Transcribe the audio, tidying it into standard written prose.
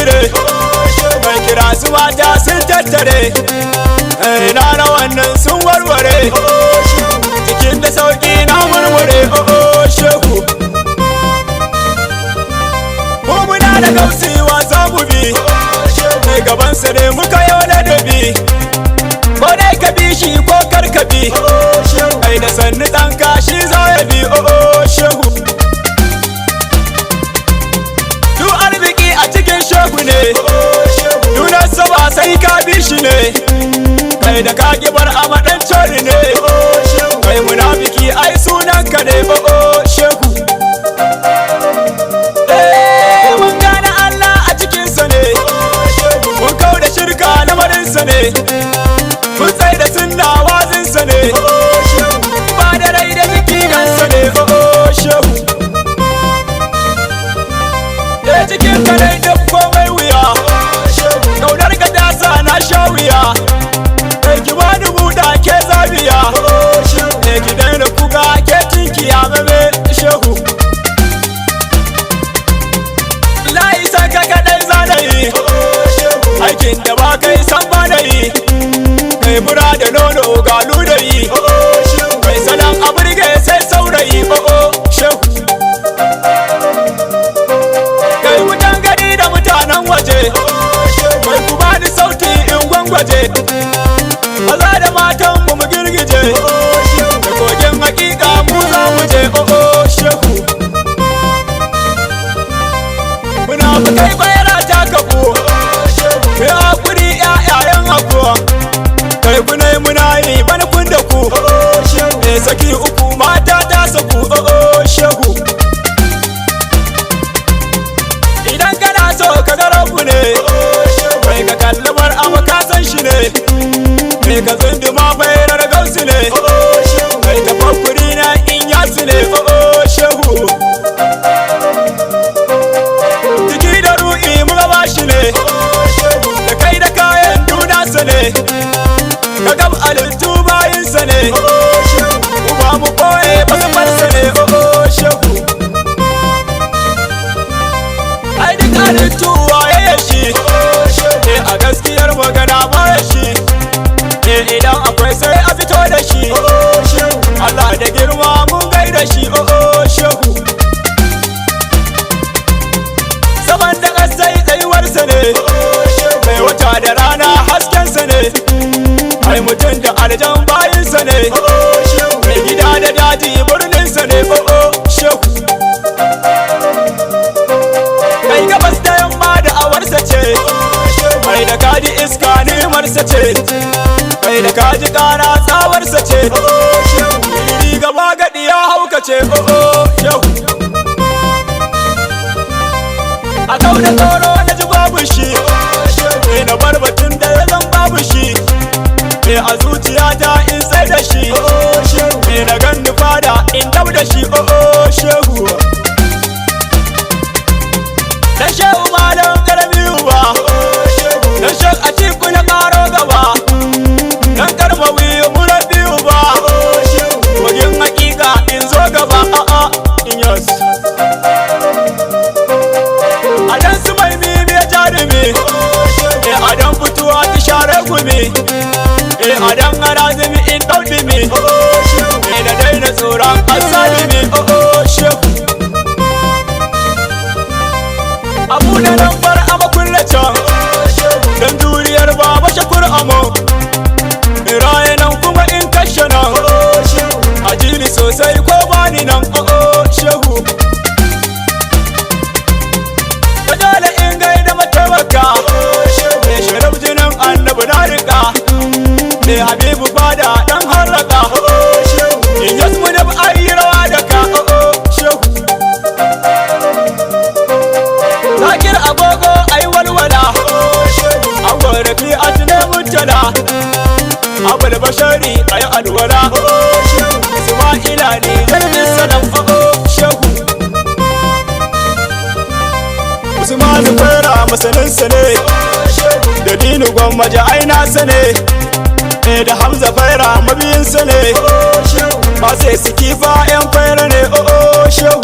dire mai kira su mata sun tattare ina na wannan sun warware cikin da sauki na murmure shehu mu muna da gausiwa za mu bi mai gabansa ne muka yau ladabi ko dai ka bi shi ko kar ka bi kai da sannu ɗan kashi za ya bi shehu du arziki a cikin shehu ne dunarsa ba sai ka bi shi ne kai da ka kibar a maɗan cori ne kai munafiki ai sunanka ne shehu mun gane Allah a cikinsa ne mun kau da shirka lamarinsa ne mun tsai da sunna wazinsa ne ba da rai da jiki gansa ne shehu da cikin kanai duk komai wuya kaunar ka ta sa na sha wuya kai ki bani buɗa ke zabiya ki daina kuka ke tinkiya mame shehu layi san ka kaɗai zanayi aikin da ba kai san ba da yi kai mura da nono ga ludayi kai salon abirge sai saurayi shehu kai mutan gani da mutanen waje kai ku bani sauti in gwangwaje maza da matan mu girgije da kogin hakika mu za mu je shehu muna kai kwayara ta kafu kai hakuri ƴaƴayen hakuwa kai kunai muna yi bana kun da ku saki uku mata ta saku shehu idan kana so ka ga rabu ne kai ka kallamar abu ka san shi ne kai ka zunduma bayar gausu ne kai ta fakuri na in yasu ne shehu jiki da ru'i muka bashi ne da kai da kayan dunasa ne ka gab alittu bayinsa ne uba mu koye basu farsa ne shehu ai duk alittu waye shi a gaskiyar magana baya shi idan akwai sai a fito da shi Allah da girma mun gaida shi shehu saman da ƙasai tsayuwarsa ne mai wata da rana haskensa ne ai mutum da aljan bayinsa ne mai gida da daji birninsa ne shehu kai gabas da yamma da awarsa ce kai da kaji iska nemarsa ce kai da kaji kara tsawarsa ce iri gaba gadi ya haukace shehu a kau da tsoro na ji babu shi na bar batun da ya zan babu shi a zuciyata in sai da shi na gan fada in dab da shi shehu na shehu malam karami uba na shek a ciku na karo gaba dan karmawi mura biyu ba wajen hakika in zo gaba in yas a dan su mai mimi ya jarumi a dan fituwa ta share gumi a dan arazimi in ɗaudimi na daina tsoron asalimi shehu abu da nan bar ama kulle can dan duriyar baba shakur amo raye nan kuma in kashe nan ajili sosai ko bani nan shehu da dole in gaida matawaka mai sharaf jinin annabi na rika mai habibu bada dan harraka in yasmu da ayi rawa da ka shehu zakir agogo ai walwala an gwara fi a tunai mutala abul bashari ai alwala isma'ila ne jirgin salam shehu usman fara masaninsa ne da dinu gwammaja ai nasa ne da hamza faira mabiyinsa ne ba sai su kifa yan faira ne shehu